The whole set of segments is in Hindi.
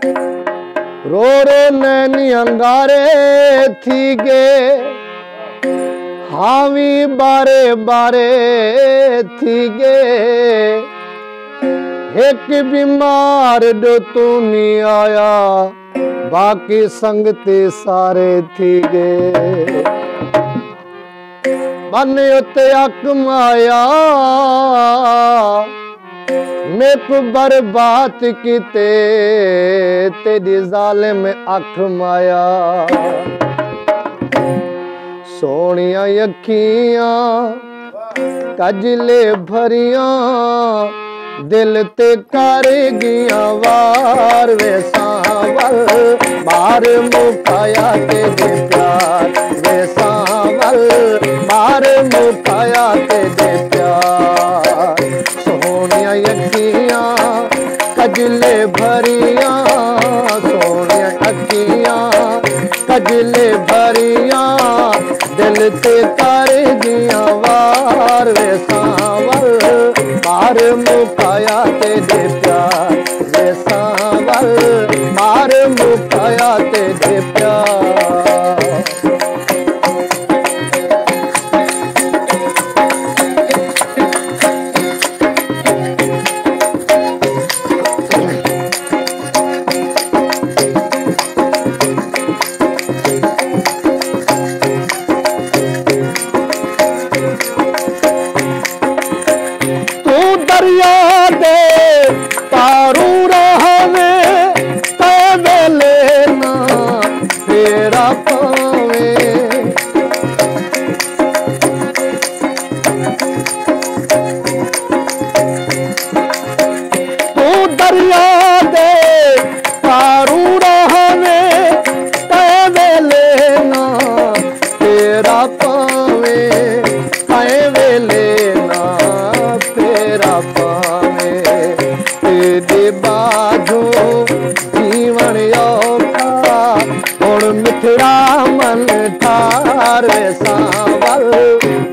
रो रो नैनी अंगारे थी गे हावी बारे बारे थी गे एक बीमार जो तू नहीं आया बाकी संगते सारे थी गे मन उते अक माया मैं को बर्बाद किते तेरी जालिम अख माया सोनिया अखियां कजले भरिया दिल ते कर गिया वार वे सांवल मार मुकाया तेरे प्यार वे सांवल मार मुकाया तेरे प्यार सोनिया अखियां कजले भरिया सोनिया अखियां कजले भरिया दिल ते कर गिया वार वे सांवल मार मुकाया तेरे प्यार वे सांवल मार मुकाया तेरे प्यार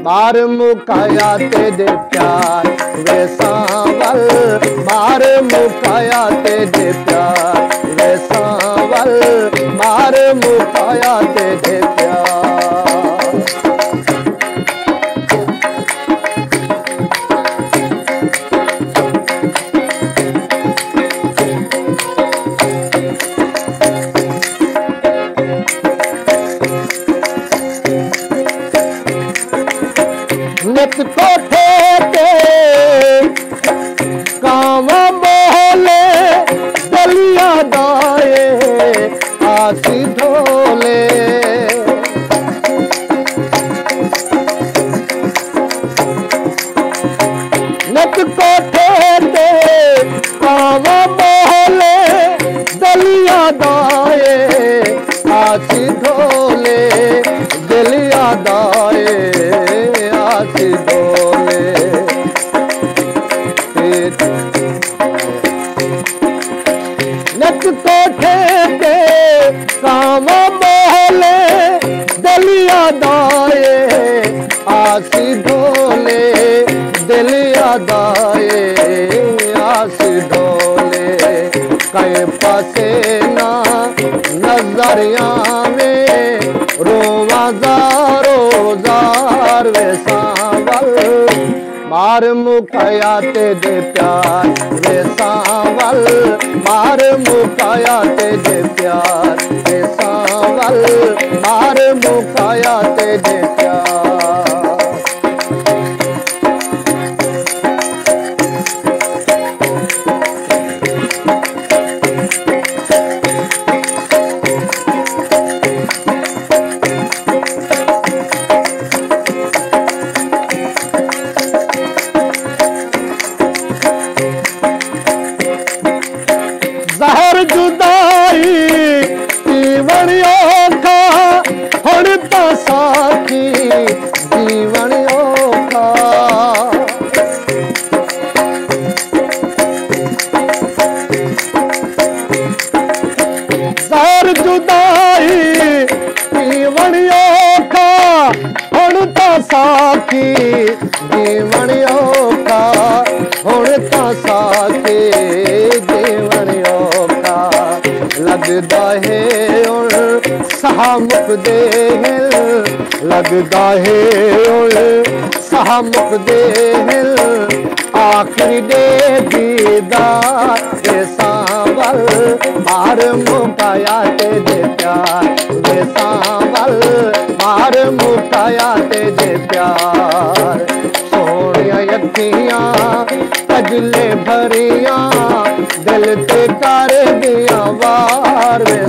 मार मुकाया तेरे प्यार वे सांवल मार मुकाया तेरे प्यार वे सांवल मार मुकाया तेरे प्यार नित कोठे के काम बोले गलियां दाए आसी ढोले नित कोठे के काम बोले गलियां दाए आसी ढोले गलियां दाए डोले नच कोठे के काम बोले दलिया दाए आसी ढोले दलिया दाए आसी ढोले कई पासे ना नजरिया में रोवा जारो जार वे सांवल मार मुकाया तेरे प्यार वे सांवल मार मुकाया तेरे प्यार वे सांवल मार मुकाया तेरे प्यार जहर जुदाई जीवन औखा हुण तो साखी जीवन औखा जहर जुदाई जीवन औखा हुण तो साखी जीवन औखा हुण तो साखी जीवन औखा लगदा है उन सहा मुकदे हिल लगदा है उन सहा मुकदे हिल आखिरी दे दीदार दे सांवल मार मुकाया तेरे प्यार दे सांवल मार मुकाया तेरे प्यार सोनिया अखियां कजले भरियां दिल ते कर दिया वार वे